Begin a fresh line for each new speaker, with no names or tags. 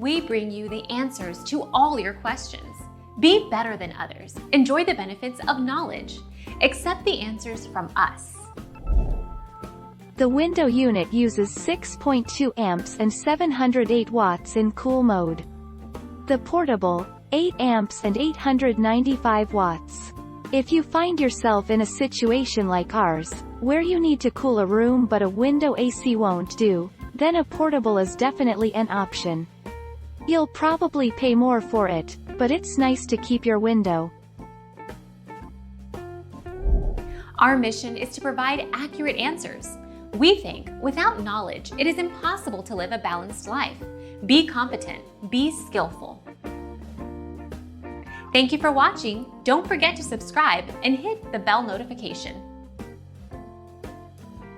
We bring you the answers to all your questions. Be better than others. Enjoy the benefits of knowledge. Accept the answers from us.
The window unit uses 6.2 amps and 708 watts in cool mode. The portable, 8 amps and 895 watts. If you find yourself in a situation like ours, where you need to cool a room but a window AC won't do, then a portable is definitely an option. You'll probably pay more for it, but it's nice to keep your window.
Our mission is to provide accurate answers. We think without knowledge, it is impossible to live a balanced life. Be competent, be skillful. Thank you for watching. Don't forget to subscribe and hit the bell notification.